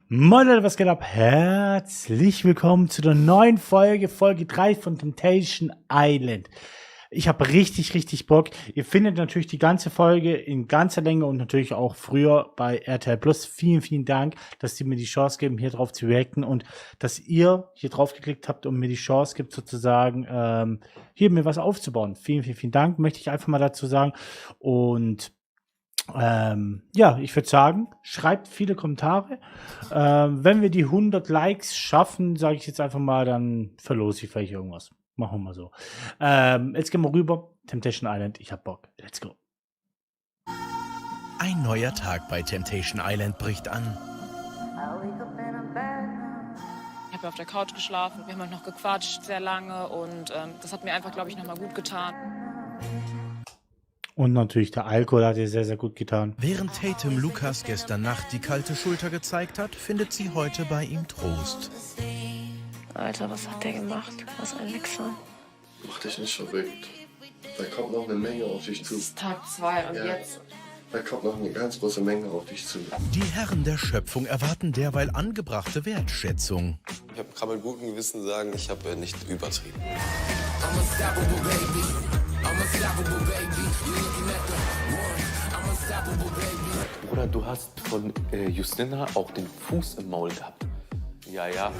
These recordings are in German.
Moin Leute, was geht ab? Herzlich willkommen zu der neuen Folge, Folge 3 von Temptation Island. Ich habe richtig Bock. Ihr findet natürlich die ganze Folge in ganzer Länge und natürlich auch früher bei RTL Plus. Vielen Dank, dass die mir die Chance geben, hier drauf zu reacten und dass ihr hier drauf geklickt habt und mir die Chance gibt, sozusagen hier mir was aufzubauen. Vielen Dank, möchte ich einfach mal dazu sagen. Und ja, ich würde sagen, schreibt viele Kommentare. Wenn wir die 100 Likes schaffen, sage ich jetzt einfach mal, dann verlose ich vielleicht irgendwas. Machen wir mal so. Jetzt gehen wir rüber. Temptation Island, ich hab Bock. Let's go. Ein neuer Tag bei Temptation Island bricht an. Ich habe auf der Couch geschlafen, wir haben halt noch gequatscht sehr lange und das hat mir einfach, glaube ich, nochmal gut getan. Und natürlich der Alkohol hat ihr sehr gut getan. Während Tatum Lukas gestern Nacht die kalte Schulter gezeigt hat, findet sie heute bei ihm Trost. Alter, was hat der gemacht? Was ein Wichser. Mach dich nicht verrückt. Da kommt noch eine Menge auf dich zu. Das ist Tag 2 und Ja. jetzt. Da kommt noch eine ganz große Menge auf dich zu. Die Herren der Schöpfung erwarten derweil angebrachte Wertschätzung. Kann mit gutem Gewissen sagen, ich habe nicht übertrieben. Bruder, du hast von Justina auch den Fuß im Maul gehabt. Ja.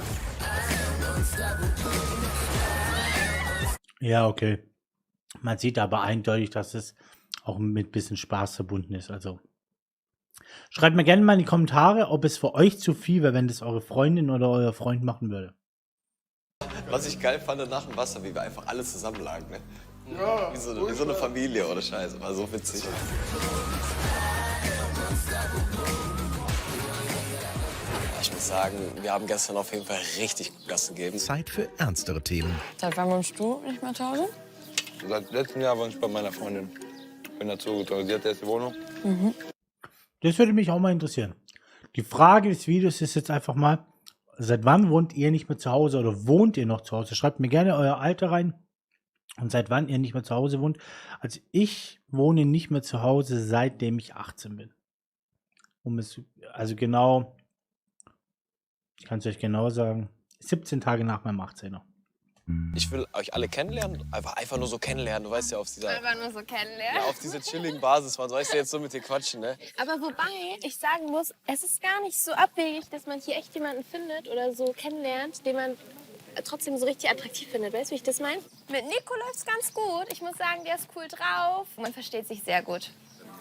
Ja, okay. Man sieht aber eindeutig, dass es auch mit bisschen Spaß verbunden ist. Also schreibt mir gerne mal in die Kommentare, ob es für euch zu viel wäre, wenn das eure Freundin oder euer Freund machen würde. Was ich geil fand nach dem Wasser, wie wir einfach alle zusammen lagen, ne? Ja, wie so eine Familie, oder Scheiße. War so witzig. Ich muss sagen, wir haben gestern auf jeden Fall richtig Gas gegeben. Zeit für ernstere Themen. Seit wann wohnst du nicht mehr zu Hause? Seit letztem Jahr war ich bei meiner Freundin. Bin dazugezogen. Sie hat erst die Wohnung. Das würde mich auch mal interessieren. Die Frage des Videos ist jetzt einfach mal, seit wann wohnt ihr nicht mehr zu Hause oder wohnt ihr noch zu Hause? Schreibt mir gerne euer Alter rein und seit wann ihr nicht mehr zu Hause wohnt. Also ich wohne nicht mehr zu Hause, seitdem ich 18 bin. Also genau, ich kann es euch genau sagen, 17 Tage nach meinem 18er. Ich will euch alle kennenlernen, einfach nur so kennenlernen. Du weißt ja, auf dieser, Einfach nur so kennenlernen. ja, auf dieser chilligen Basis, man weißt ja jetzt so mit dir quatschen, ne? Aber wobei ich sagen muss, es ist gar nicht so abwegig, dass man hier echt jemanden findet oder so kennenlernt, den man trotzdem so richtig attraktiv findet. Weißt du, wie ich das meine? Mit Nico läuft's ganz gut. Ich muss sagen, der ist cool drauf. Man versteht sich sehr gut.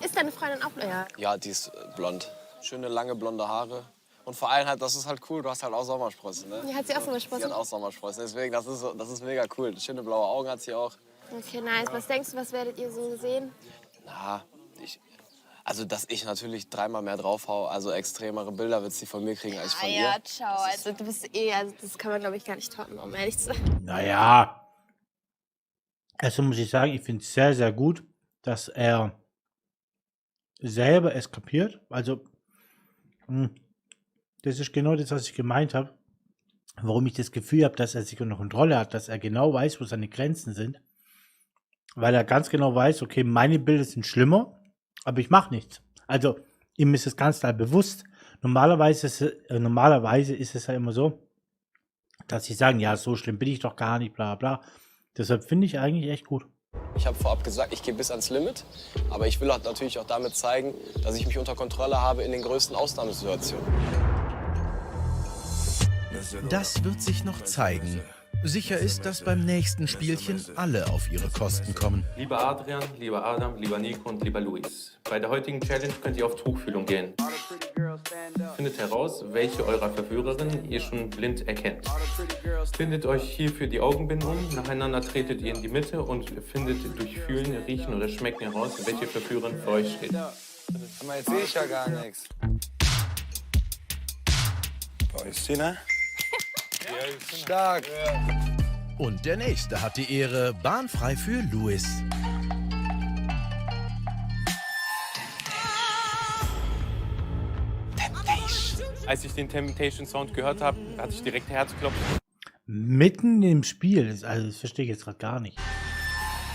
Ist deine Freundin auch? Ja. Ja, die ist blond. Schöne, lange, blonde Haare. Und vor allem halt, das ist halt cool, du hast halt auch Sommersprossen, ne? Die hat sie auch Sommersprossen? Sie hat auch Sommersprossen, deswegen, das ist mega cool. Schöne blaue Augen hat sie auch. Okay, nice. Was denkst du, was werdet ihr so sehen? Na, also, dass ich natürlich 3-mal mehr draufhau, also extremere Bilder wird sie von mir kriegen als von ihr. Ja, ciao. Also du bist also das kann man, glaube ich, gar nicht toppen, um ehrlich zu sein. Naja, also muss ich sagen, ich finde es sehr gut, dass er selber es kapiert. Also, das ist genau das, was ich gemeint habe. Warum ich das Gefühl habe, dass er sich unter Kontrolle hat, dass er genau weiß, wo seine Grenzen sind. Weil er ganz genau weiß, okay, meine Bilder sind schlimmer, aber ich mache nichts. Also, ihm ist es ganz klar bewusst. Normalerweise ist es ja immer so, dass sie sagen, ja, so schlimm bin ich doch gar nicht, bla bla. Deshalb finde ich eigentlich echt gut. Ich habe vorab gesagt, ich gehe bis ans Limit, aber ich will halt natürlich auch damit zeigen, dass ich mich unter Kontrolle habe in den größten Ausnahmesituationen. Das wird sich noch zeigen. Sicher ist, dass beim nächsten Spielchen alle auf ihre Kosten kommen. Lieber Adrian, lieber Adam, lieber Nico und lieber Luis. Bei der heutigen Challenge könnt ihr auf Tuchfühlung gehen. Findet heraus, welche eurer Verführerinnen ihr schon blind erkennt. Bindet euch hierfür die Augenbindung, nacheinander tretet ihr in die Mitte und findet durch Fühlen, Riechen oder Schmecken heraus, welche Verführerin für euch steht. Aber jetzt sehe ich ja gar nichts. Boah, Justina? Stark. Und der nächste hat die Ehre, bahnfrei für Luis. Als ich den Temptation Sound gehört habe, hatte ich direkt Herzklopfen. Mitten im Spiel, also das verstehe ich jetzt gerade gar nicht.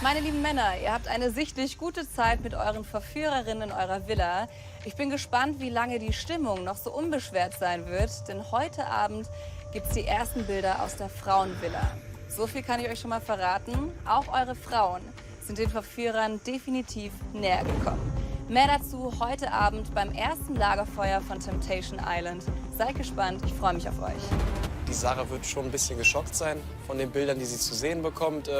Meine lieben Männer, ihr habt eine sichtlich gute Zeit mit euren Verführerinnen in eurer Villa. Ich bin gespannt, wie lange die Stimmung noch so unbeschwert sein wird, denn heute Abend gibt es die ersten Bilder aus der Frauenvilla. So viel kann ich euch schon mal verraten. Auch eure Frauen sind den Verführern definitiv näher gekommen. Mehr dazu heute Abend beim ersten Lagerfeuer von Temptation Island. Seid gespannt, ich freue mich auf euch. Die Sarah wird schon ein bisschen geschockt sein von den Bildern, die sie zu sehen bekommt.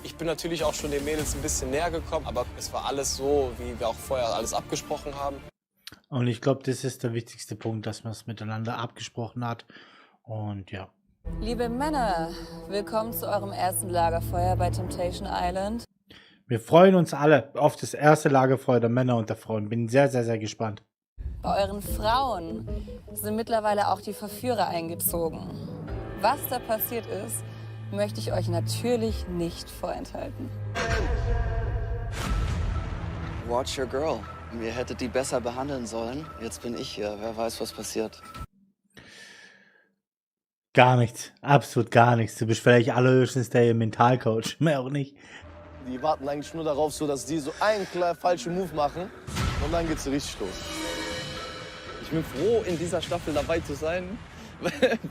Ich bin natürlich auch schon den Mädels ein bisschen näher gekommen, aber es war alles so, wie wir auch vorher alles abgesprochen haben. Und ich glaube, das ist der wichtigste Punkt, dass man es miteinander abgesprochen hat. Und ja. Liebe Männer, willkommen zu eurem ersten Lagerfeuer bei Temptation Island. Wir freuen uns alle auf das erste Lagerfeuer der Männer und der Frauen. Bin sehr, sehr, sehr gespannt. Bei euren Frauen sind mittlerweile auch die Verführer eingezogen. Was da passiert ist, möchte ich euch natürlich nicht vorenthalten. Watch your girl. Ihr hättet die besser behandeln sollen. Jetzt bin ich hier. Wer weiß, was passiert. Gar nichts. Absolut gar nichts. Du bist vielleicht allerhöchstens der Mentalcoach. Mehr auch nicht. Die warten eigentlich nur darauf, so dass die so einen kleinen falschen Move machen und dann geht's richtig los. Ich bin froh, in dieser Staffel dabei zu sein,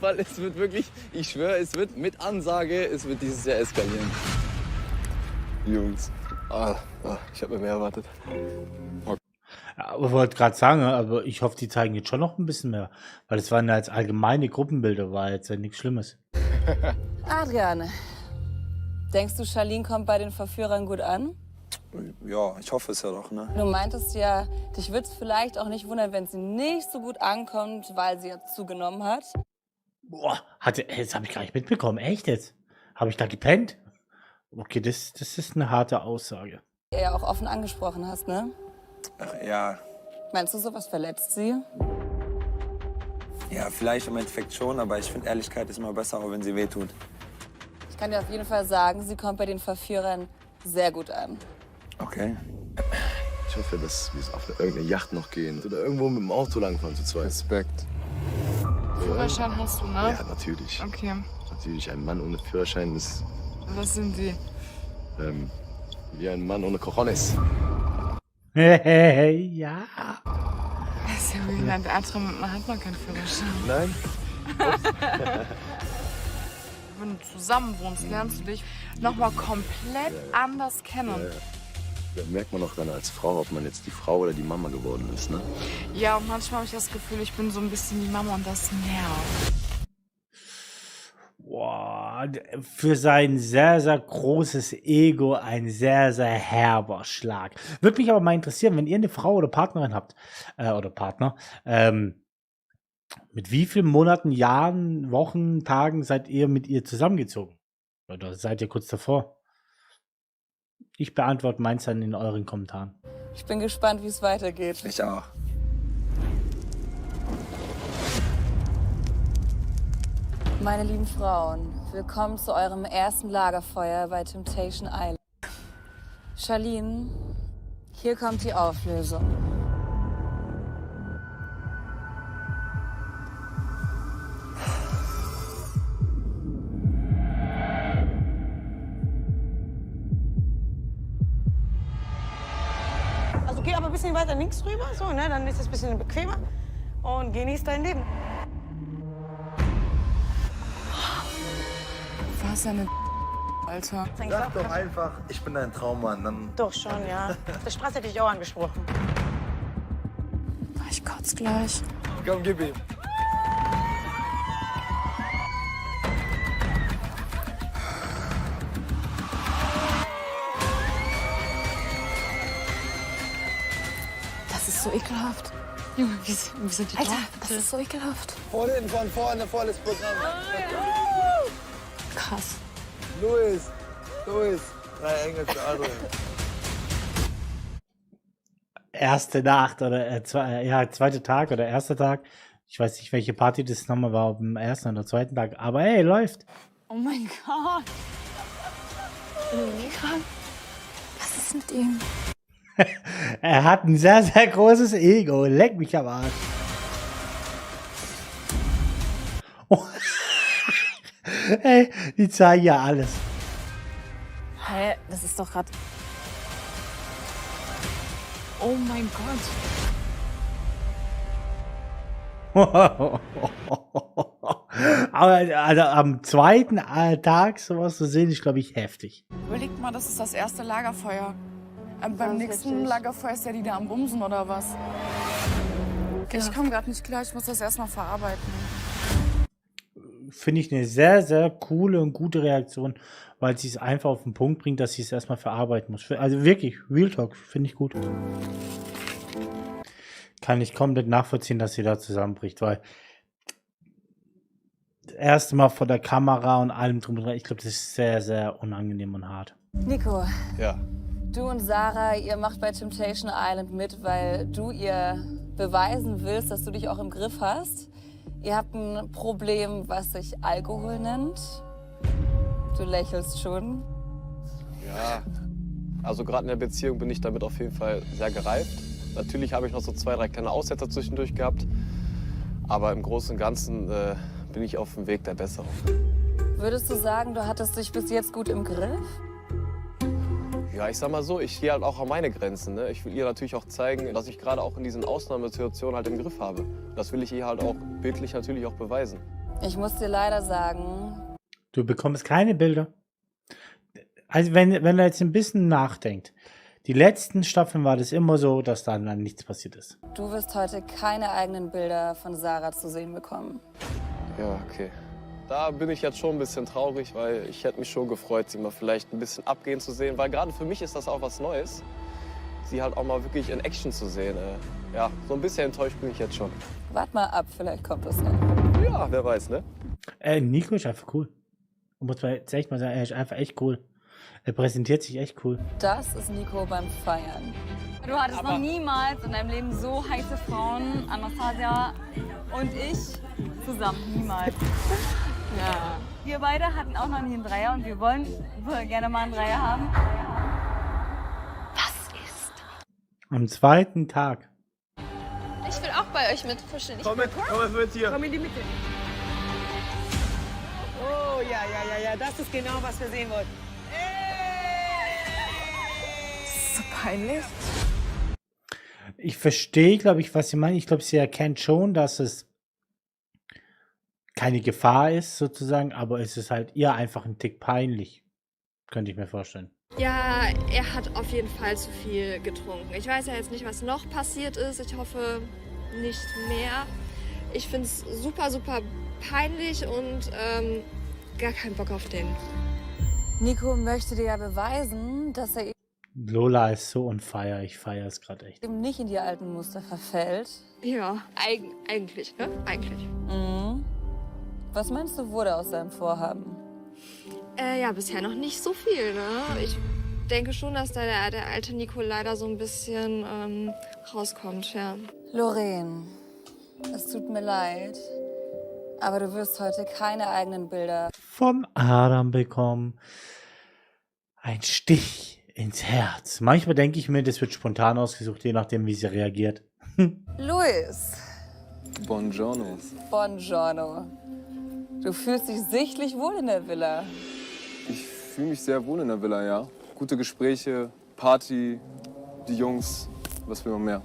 weil es wird wirklich, ich schwöre, es wird mit Ansage, es wird dieses Jahr eskalieren. Jungs, ich habe mir mehr erwartet. Aber ich wollte gerade sagen, aber ich hoffe, die zeigen jetzt schon noch ein bisschen mehr. Weil es waren ja jetzt allgemeine Gruppenbilder, war jetzt ja nichts Schlimmes. Adrian, denkst du, Charlene kommt bei den Verführern gut an? Ja, ich hoffe es ja doch, ne? Du meintest ja, dich würde es vielleicht auch nicht wundern, wenn sie nicht so gut ankommt, weil sie ja zugenommen hat. Boah, das habe ich gar nicht mitbekommen. Echt jetzt? Habe ich da gepennt? Okay, das ist eine harte Aussage. Die ja auch offen angesprochen hast, ne? Ach, ja. Meinst du, sowas verletzt sie? Ja, vielleicht im Endeffekt schon, aber ich finde, Ehrlichkeit ist immer besser, auch wenn sie wehtut. Ich kann dir auf jeden Fall sagen, sie kommt bei den Verführern sehr gut an. Okay. Ich hoffe, dass wir auf irgendeine Yacht noch gehen oder irgendwo mit dem Auto langfahren zu zweit. Respekt. Führerschein hast du, ne? Ja, natürlich. Okay. Natürlich, ein Mann ohne Führerschein ist Was sind sie? wie ein Mann ohne Cojones. Ja. Das ist ja wie in einem Erdraum, man hat man keinen Führerschein. Nein? Wenn du zusammen wohnst, lernst du dich nochmal komplett anders kennen. Da merkt man auch dann als Frau, ob man jetzt die Frau oder die Mama geworden ist, ne? Ja, und manchmal habe ich das Gefühl, ich bin so ein bisschen die Mama und das nervt. Boah, für sein sehr, sehr großes Ego ein sehr, sehr herber Schlag. Würde mich aber mal interessieren, wenn ihr eine Frau oder Partnerin habt, oder Partner, mit wie vielen Monaten, Jahren, Wochen, Tagen seid ihr mit ihr zusammengezogen? Oder seid ihr kurz davor? Ich beantworte meins dann in euren Kommentaren. Ich bin gespannt, wie es weitergeht. Ich auch. Meine lieben Frauen, willkommen zu eurem ersten Lagerfeuer bei Temptation Island. Charlene, hier kommt die Auflösung. Also geh aber ein bisschen weiter links rüber, so, ne? Dann ist es ein bisschen bequemer und genieß dein Leben. Was eine Alter. Sag doch einfach, ich bin dein Traummann, dann... Doch schon, ja. Der Spaß hätte ich auch angesprochen. Ich kotz gleich. Komm, gib ihm. Das ist so ekelhaft. Junge, wie sind die Alter, drauf? das ist so ekelhaft. Vorhin, von vorne, volles Programm. Krass. Luis, 3 Engel für Adrian. Erste Nacht oder zweiter Tag oder erster Tag. Ich weiß nicht, welche Party das nochmal war, ob am ersten oder zweiten Tag. Aber hey, läuft. Oh mein Gott. Krank. Was ist mit ihm? Er hat ein sehr, sehr großes Ego. Leck mich am Arsch. Oh. Hey, die zeigen ja alles. Hä, das ist doch gerade Oh mein Gott. Aber also am zweiten Tag sowas zu sehen, ist, glaube ich, heftig. Überlegt mal, das ist das erste Lagerfeuer. Beim nächsten Lagerfeuer ist ja die da am Bumsen oder was? Ich komme gerade nicht klar, ich muss das erstmal verarbeiten. Finde ich eine sehr, sehr coole und gute Reaktion, weil sie es einfach auf den Punkt bringt, dass sie es erstmal verarbeiten muss. Also wirklich, Real Talk, finde ich gut. Kann ich komplett nachvollziehen, dass sie da zusammenbricht, weil das erste Mal vor der Kamera und allem drum und dran, ich glaube, das ist sehr, sehr unangenehm und hart. Nico, Ja. du und Sarah, ihr macht bei Temptation Island mit, weil du ihr beweisen willst, dass du dich auch im Griff hast. Ihr habt ein Problem, was sich Alkohol nennt. Du lächelst schon. Ja, also gerade in der Beziehung bin ich damit auf jeden Fall sehr gereift. Natürlich habe ich noch so 2, 3 kleine Aussetzer zwischendurch gehabt. Aber im Großen und Ganzen bin ich auf dem Weg der Besserung. Würdest du sagen, du hattest dich bis jetzt gut im Griff? Ja, ich sag mal so, ich gehe halt auch an meine Grenzen. Ne? Ich will ihr natürlich auch zeigen, dass ich gerade auch in diesen Ausnahmesituationen halt im Griff habe. Das will ich ihr halt auch bildlich natürlich auch beweisen. Ich muss dir leider sagen, Du bekommst keine Bilder. Also wenn er jetzt ein bisschen nachdenkt, die letzten Staffeln war das immer so, dass dann nichts passiert ist. du wirst heute keine eigenen Bilder von Sarah zu sehen bekommen. Ja, okay. Da bin ich jetzt schon ein bisschen traurig, weil ich hätte mich schon gefreut, sie mal vielleicht ein bisschen abgehen zu sehen. Weil gerade für mich ist das auch was Neues, sie halt auch mal wirklich in Action zu sehen. Ja, so ein bisschen enttäuscht bin ich jetzt schon. Wart mal ab, vielleicht kommt es noch. Ja, wer weiß, ne? Nico ist einfach cool. Muss man jetzt echt mal sagen, er ist einfach echt cool. Er präsentiert sich echt cool. Das ist Nico beim Feiern. Du hattest noch niemals in deinem Leben so heiße Frauen, Anastasia und ich, zusammen. Niemals. Ja. Wir beide hatten auch noch nie einen Dreier und wir wollen gerne mal einen Dreier haben. Am zweiten Tag. Ich will auch bei euch mit kuscheln. Komm mit hier. Komm in die Mitte. Oh, ja, das ist genau, was wir sehen wollten. So peinlich. Ich verstehe, glaube ich, was sie meinen. Ich glaube, sie erkennt schon, dass es keine Gefahr ist, sozusagen, aber es ist halt ihr einfach ein Tick peinlich. Könnte ich mir vorstellen. Ja, er hat auf jeden Fall zu viel getrunken. Ich weiß ja jetzt nicht, was noch passiert ist. Ich hoffe nicht mehr. Ich finde es super, super peinlich und gar keinen Bock auf den. Nico möchte dir ja beweisen, dass er Lola ist so on fire. Ich feiere es gerade echt. eben nicht in die alten Muster verfällt. Ja, eigentlich, ne? Eigentlich. Mhm. Was meinst du, wurde aus seinem Vorhaben? Ja, bisher noch nicht so viel, ne? Ich denke schon, dass da der alte Nico leider so ein bisschen rauskommt, ja. Lorraine, es tut mir leid, aber du wirst heute keine eigenen Bilder. Von Adam bekommen. Ein Stich ins Herz. Manchmal denke ich mir, das wird spontan ausgesucht, je nachdem, wie sie reagiert. Luis, Buongiorno. buongiorno. Du fühlst dich sichtlich wohl in der Villa. Ich fühle mich sehr wohl in der Villa, ja. Gute Gespräche, Party, die Jungs, was will man mehr?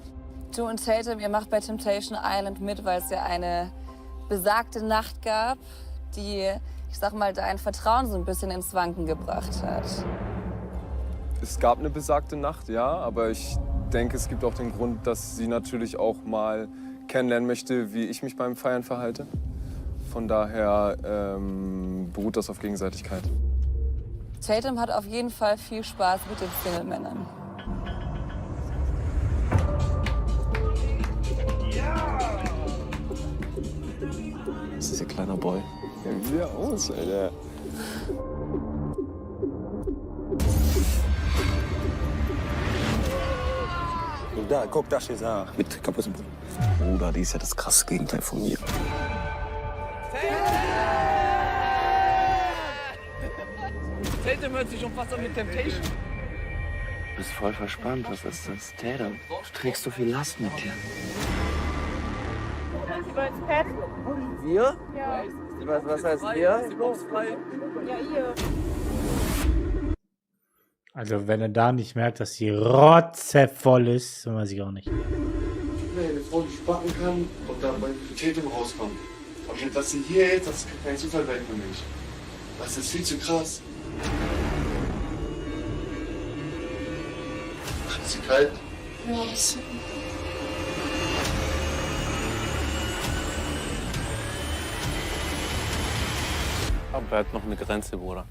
Du und Tatum, ihr macht bei Temptation Island mit, weil es ja eine besagte Nacht gab, die, ich sag mal, dein Vertrauen so ein bisschen ins Wanken gebracht hat. Es gab eine besagte Nacht, ja, aber ich denke, es gibt auch den Grund, dass sie natürlich auch mal kennenlernen möchte, wie ich mich beim Feiern verhalte. Von daher beruht das auf Gegenseitigkeit. Tatum hat auf jeden Fall viel Spaß mit den Single-Männern. Das ist ein kleiner Boy. Ja, wie der aus, Alter. Da, guck, da steht Sarah. Mit kaputten Bruder, die ist ja das krasse Gegenteil von mir. Tatum hört sich schon fast an mit Temptation. Du bist voll verspannt. Was ist das? Tatum, du trägst so viel Last mit dir. Du willst pennen? Wir? Ja. Was heißt wir? Ja, ihr. Also wenn er da nicht merkt, dass die Rotze voll ist, dann weiß ich auch nicht. Eine Frau, die spacken kann und dann bei Tätem rauskommt. Und dass sie hier jetzt, das kann kein Zufall sein für mich. Das ist viel zu krass. Ist sie kalt? Ja, ein bisschen. Aber er hat noch eine Grenze, Bruder.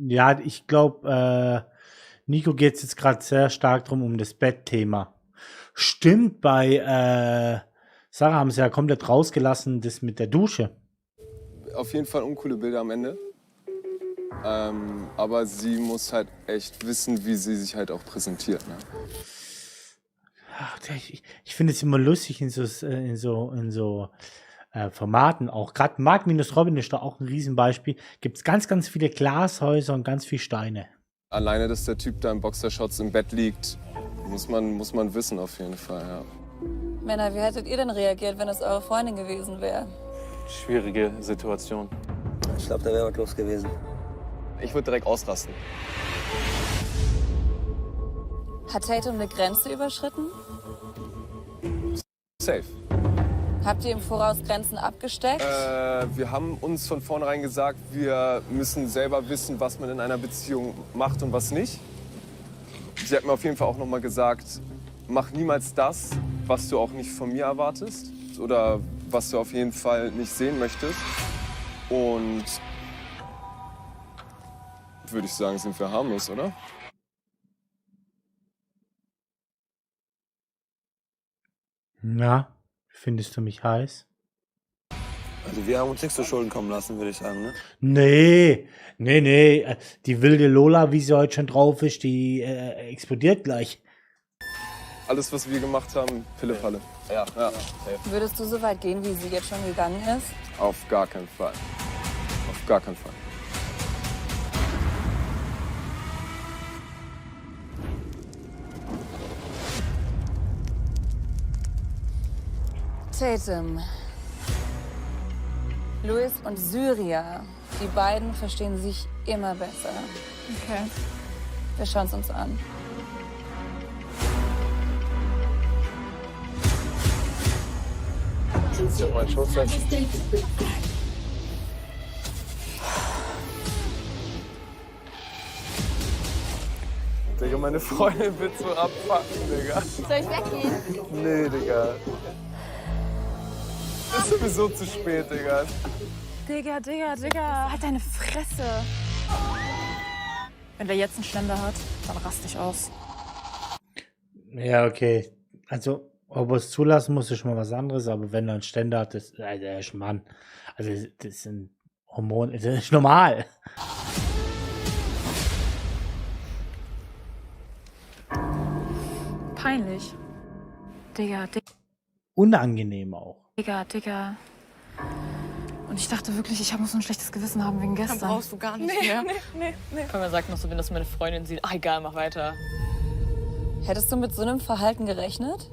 Ja, ich glaube, Nico geht es jetzt gerade sehr stark drum um das Bettthema. Stimmt, bei Sarah haben sie ja komplett rausgelassen, das mit der Dusche. Auf jeden Fall uncoole Bilder am Ende. Aber sie muss halt echt wissen, wie sie sich halt auch präsentiert. Ne? Ach, ich finde es immer lustig in so Formaten auch. Gerade Mark minus Robin ist da auch ein Riesenbeispiel. Gibt es ganz, ganz viele Glashäuser und ganz viele Steine. Alleine, dass der Typ da in Boxershorts im Bett liegt, muss man wissen auf jeden Fall, ja. Männer, wie hättet ihr denn reagiert, wenn es eure Freundin gewesen wäre? Schwierige Situation. Ich glaube, da wäre was los gewesen. Ich würde direkt ausrasten. Hat Tatum eine Grenze überschritten? Safe. Habt ihr im Voraus Grenzen abgesteckt? Wir haben uns von vornherein gesagt, wir müssen selber wissen, was man in einer Beziehung macht und was nicht. Sie hat mir auf jeden Fall auch noch mal gesagt, mach niemals das, was du auch nicht von mir erwartest oder was du auf jeden Fall nicht sehen möchtest. Und würde ich sagen, sind wir harmlos, oder? Na, findest du mich heiß? Also wir haben uns nichts zu Schulden kommen lassen, würde ich sagen, ne? Nee. Die wilde Lola, wie sie heute schon drauf ist, die explodiert gleich. Alles, was wir gemacht haben, Pille-Palle. Ja. Würdest du so weit gehen, wie sie jetzt schon gegangen ist? Auf gar keinen Fall. Auf gar keinen Fall. Tatum. Luis und Syria. Die beiden verstehen sich immer besser. Okay. Wir schauen es uns an. Ja, mein Schuss. Digga, meine Freundin wird so abpacken, Digga. Soll ich weggehen? Nee, Digga. Ist sowieso zu spät, Digga. Digga. Halt deine Fresse. Wenn der jetzt einen Ständer hat, dann raste ich aus. Ja, okay. Also, ob er es zulassen muss, ist schon mal was anderes, aber wenn er einen Ständer hat, das ist ein Mann. Also, das sind Hormone, das ist normal. Peinlich. Digga. Unangenehm auch. Digga. Und ich dachte wirklich, ich muss so ein schlechtes Gewissen haben wegen gestern. Dann brauchst du gar nicht mehr. Nee. Man sagt noch so, wenn das meine Freundin sieht, egal, mach weiter. Hättest du mit so einem Verhalten gerechnet?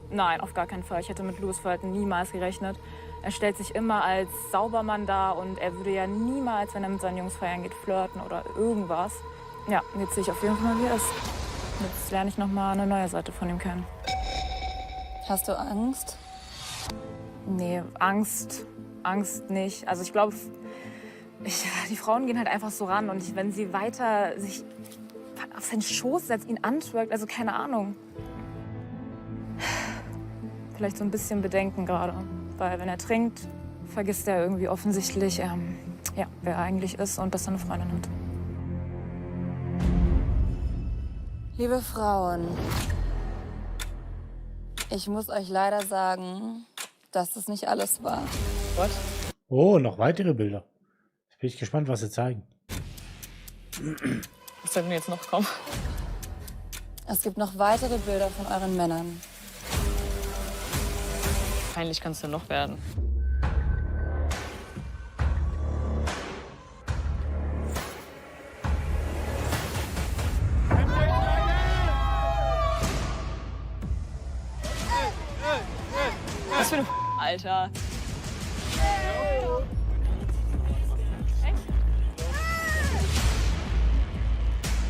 Nein, auf gar keinen Fall. Ich hätte mit Louis' Verhalten niemals gerechnet. Er stellt sich immer als Saubermann dar und er würde ja niemals, wenn er mit seinen Jungs feiern geht, flirten oder irgendwas. Ja, jetzt sehe ich auf jeden Fall mal, wie er ist. Jetzt lerne ich noch mal eine neue Seite von ihm kennen. Hast du Angst? Nee, Angst nicht. Also ich glaube, die Frauen gehen halt einfach so ran und wenn sie weiter sich auf seinen Schoß setzt, ihn antwerkt, also keine Ahnung. Vielleicht so ein bisschen Bedenken gerade, weil wenn er trinkt, vergisst er irgendwie offensichtlich, wer er eigentlich ist und dass er eine Freundin hat. Liebe Frauen, ich muss euch leider sagen, dass das nicht alles war. Was? Oh, noch weitere Bilder. Jetzt bin ich gespannt, was sie zeigen. Was soll denn jetzt noch kommen? Es gibt noch weitere Bilder von euren Männern. Peinlich kann es ja noch werden. Was für ein Alter.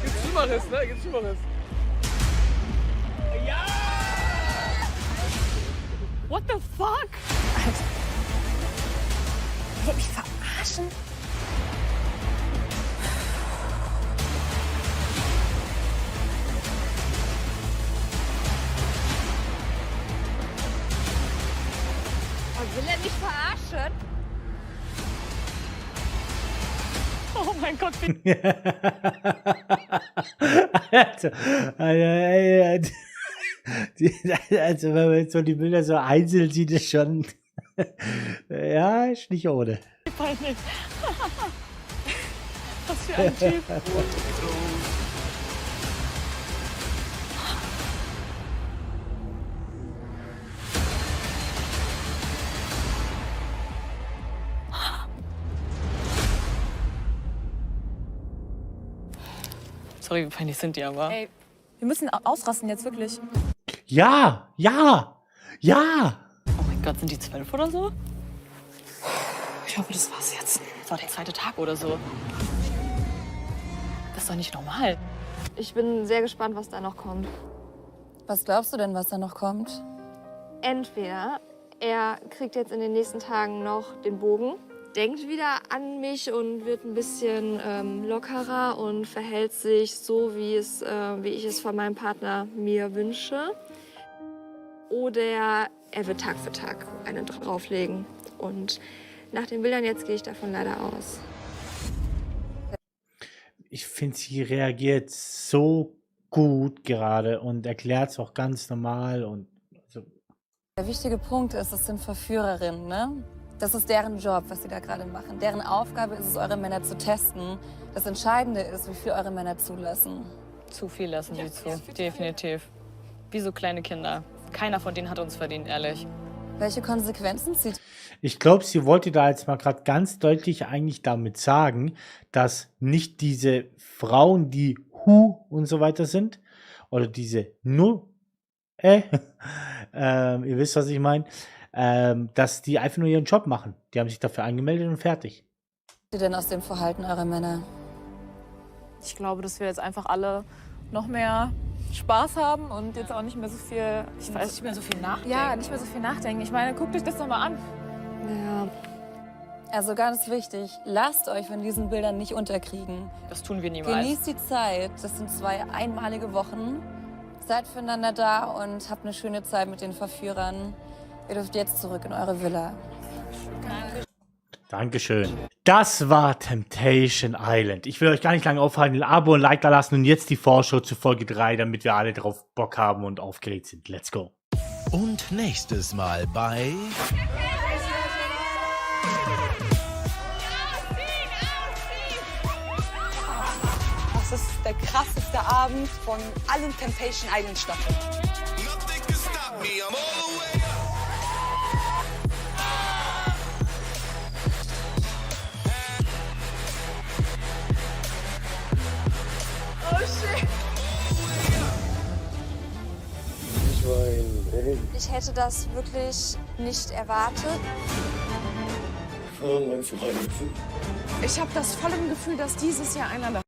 Gibst du mal Schlimmeres, ne? Gibt's Schlimmeres. Ja! What the fuck? Alter. Will mich verarschen? Will er mich verarschen? Oh mein Gott, wie... Also wenn man jetzt so die Bilder so einzeln sieht, ist schon... Ja, ist nicht ohne. peinlich. Was für ein Typ. Sorry, wie peinlich sind die aber? Ey, wir müssen ausrasten jetzt, wirklich. Ja, ja, ja. Oh mein Gott, sind die 12 oder so? Ich hoffe, das war's jetzt. Das war der zweite Tag oder so. Das ist doch nicht normal. Ich bin sehr gespannt, was da noch kommt. Was glaubst du denn, was da noch kommt? Entweder er kriegt jetzt in den nächsten Tagen noch den Bogen, denkt wieder an mich und wird ein bisschen lockerer und verhält sich so, wie ich es von meinem Partner mir wünsche. Oder er wird Tag für Tag einen drauflegen. Und nach den Bildern jetzt gehe ich davon leider aus. Ich finde, sie reagiert so gut gerade und erklärt es auch ganz normal. Und also Der wichtige Punkt ist, es sind Verführerinnen, ne? Das ist deren Job, was sie da gerade machen. Deren Aufgabe ist es, eure Männer zu testen. Das Entscheidende ist, wie viel eure Männer zulassen. Zu viel lassen sie zu, definitiv. Wie so kleine Kinder. Keiner von denen hat uns verdient, ehrlich. Welche Konsequenzen zieht? ich glaube, sie wollte da jetzt mal gerade ganz deutlich eigentlich damit sagen, dass nicht diese Frauen, die und so weiter sind, oder diese ihr wisst, was ich meine, dass die einfach nur ihren Job machen. Die haben sich dafür angemeldet und fertig. Was denn aus dem Verhalten eurer Männer? Ich glaube, dass wir jetzt einfach alle noch mehr Spaß haben und jetzt auch nicht mehr so viel, nicht mehr so viel nachdenken. Ja, nicht mehr so viel nachdenken. Ich meine, guckt euch das doch mal an. Ja. Also ganz wichtig, lasst euch von diesen Bildern nicht unterkriegen. Das tun wir niemals. Genießt die Zeit, das sind 2 einmalige Wochen. Seid füreinander da und habt eine schöne Zeit mit den Verführern. Ihr dürft jetzt zurück in eure Villa. Dankeschön. Das war Temptation Island. Ich will euch gar nicht lange aufhalten. Ein Abo und Like da lassen und jetzt die Vorschau zu Folge 3, damit wir alle drauf Bock haben und aufgeregt sind. Let's go. Und nächstes Mal bei... Das ist der krasseste Abend von allen Temptation Island Staffeln. Oh shit. Ich hätte das wirklich nicht erwartet. Mein Freund. Ich habe das volle Gefühl, dass dieses Jahr einer